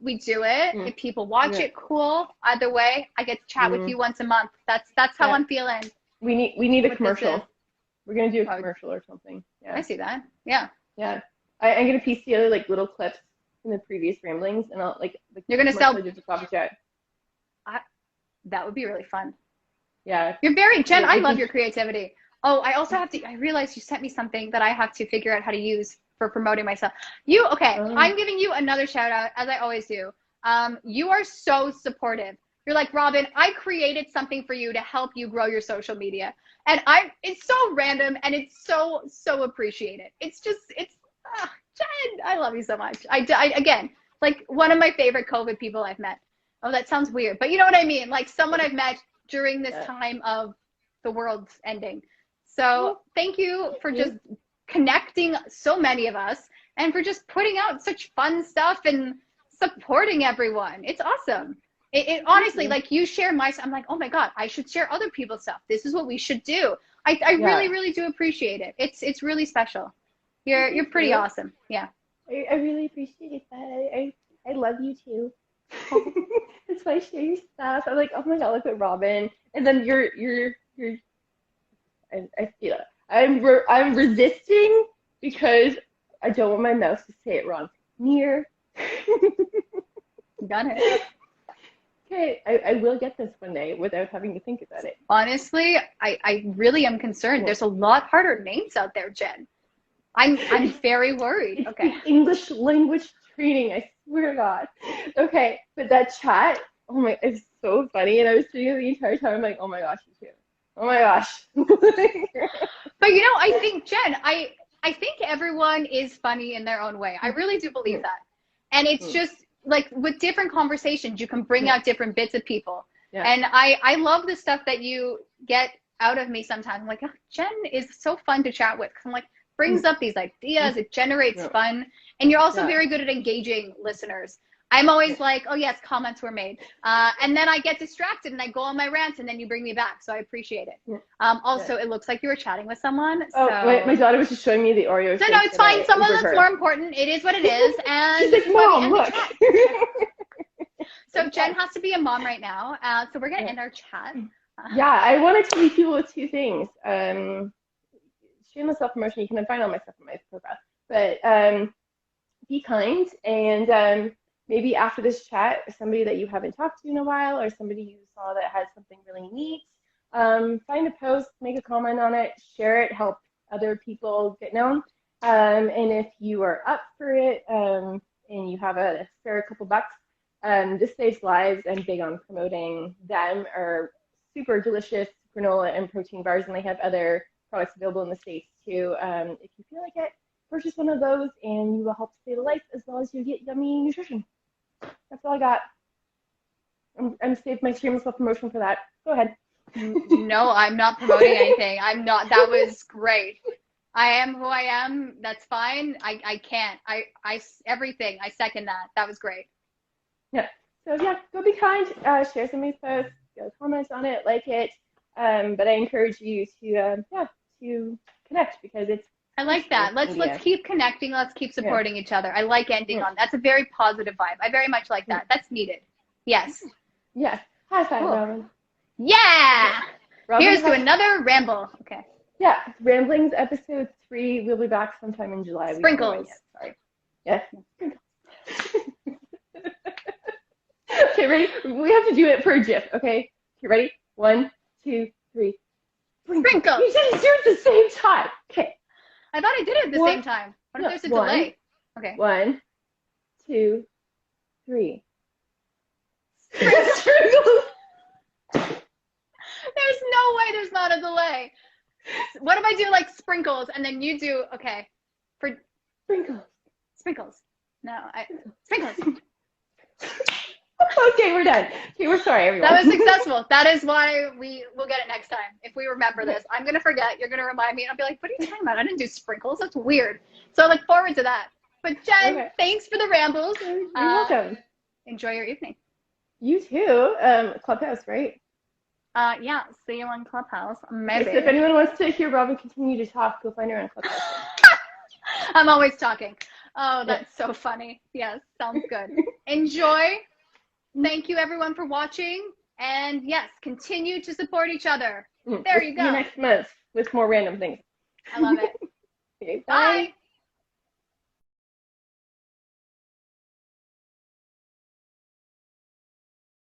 we do it. If people watch it, cool. Either way, I get to chat with you once a month. That's how I'm feeling. We need a commercial. We're going to do a commercial or something. I see that. I'm going to piece together like little clips from the previous ramblings, and I'll you're going to sell just a coffee chat. That would be really fun. You're very, Jen, I love your creativity. Oh, I also have to, I realized you sent me something that I have to figure out how to use for promoting myself. I'm giving you another shout out, as I always do. You are so supportive. You're like, Robyn, I created something for you to help you grow your social media. And it's so random and it's so appreciated. Jen, I love you so much. Again, like one of my favorite COVID people I've met. Oh, that sounds weird, but you know what I mean? Like someone I've met during this time of the world's ending. So thank you for just connecting so many of us and for just putting out such fun stuff and supporting everyone. It's awesome. It honestly, like you share my stuff. I'm like, oh my God, I should share other people's stuff. This is what we should do. I really, really do appreciate it. It's really special. You're pretty awesome. Yeah. I really appreciate that. I love you too. That's why I share your stuff. I'm like, oh my God, look at Robyn. And then I feel it. I'm resisting because I don't want my mouse to say it wrong. Nir. Got it. Okay, I will get this one day without having to think about it. Honestly, I really am concerned. There's a lot harder names out there, Jen. I'm very worried. It's the English language training, I swear to God. Okay, but that chat, oh my, it's so funny. And I was sitting there the entire time, I'm like, oh my gosh, you too. Oh my gosh. But you know, I think, Jen, I think everyone is funny in their own way. I really do believe that. And it's just like with different conversations, you can bring out different bits of people. And I love the stuff that you get out of me sometimes. I'm like, oh, Jen is so fun to chat with. I'm like, brings up these ideas, it generates fun. And you're also very good at engaging listeners. I'm always like, oh yes, comments were made. And then I get distracted and I go on my rant and then you bring me back. So I appreciate it. Also, it looks like you were chatting with someone. Oh, my daughter was just showing me the Oreo. No, it's fine. Someone that's more important. It is what it is. And she's like, Mom, look. So Jen has to be a mom right now. So we're going to end our chat. I wanted to leave people with two things. Shameless self-promotion, you can find all my stuff on my profile. But be kind, and maybe after this chat, somebody that you haven't talked to in a while, or somebody you saw that has something really neat, find a post, make a comment on it, share it, help other people get known. And if you are up for it, and you have a spare couple bucks, this saves lives. I'm big on promoting them. Are super delicious granola and protein bars, and they have other products available in the States too. If you feel like it, purchase one of those, and you will help save a life as well as you get yummy nutrition. That's all I got. I'm saved my shameless promotion for that. Go ahead. No, I'm not promoting anything. I'm not. That was great. I am who I am. That's fine. I can't. Everything. I second that. That was great. Yeah. So yeah, go be kind. Share some of these posts. Go comment on it. Like it. But I encourage you to to connect, because it's. I like that. Let's keep connecting. Let's keep supporting each other. I like ending on. That's a very positive vibe. I very much like that. That's needed. Yes. Yes. High five, cool. Robyn. Yeah. Robyn, here's to another ramble. Okay. Yeah, Ramblings episode 3. We'll be back sometime in July. Sprinkles. Sorry. Yes. Sprinkles. Okay, ready? We have to do it per GIF. Okay. Okay, ready? 1, 2, 3. Sprinkles. You didn't do it at the same time. Okay. I thought I did it at the same time. What if there's a delay? Okay. 1, 2, 3. Sprinkles. There's no way there's not a delay. What if I do like sprinkles and then you do, okay, for sprinkles. No, sprinkles. Okay, we're done. Okay, we're sorry, everyone. That was successful. That is why we'll get it next time. If we remember this, I'm going to forget. You're going to remind me, and I'll be like, what are you talking about? I didn't do sprinkles. That's weird. So I look forward to that. But Jen, thanks for the rambles. You're welcome. Enjoy your evening. You too. Clubhouse, right? Yeah, see you on Clubhouse. Maybe. So if anyone wants to hear Robyn continue to talk, go find her on Clubhouse. I'm always talking. Oh, that's so funny. Yes, sounds good. Enjoy. Thank you, everyone, for watching. And yes, continue to support each other. There you go. See you next month with more random things. I love it. Okay, bye.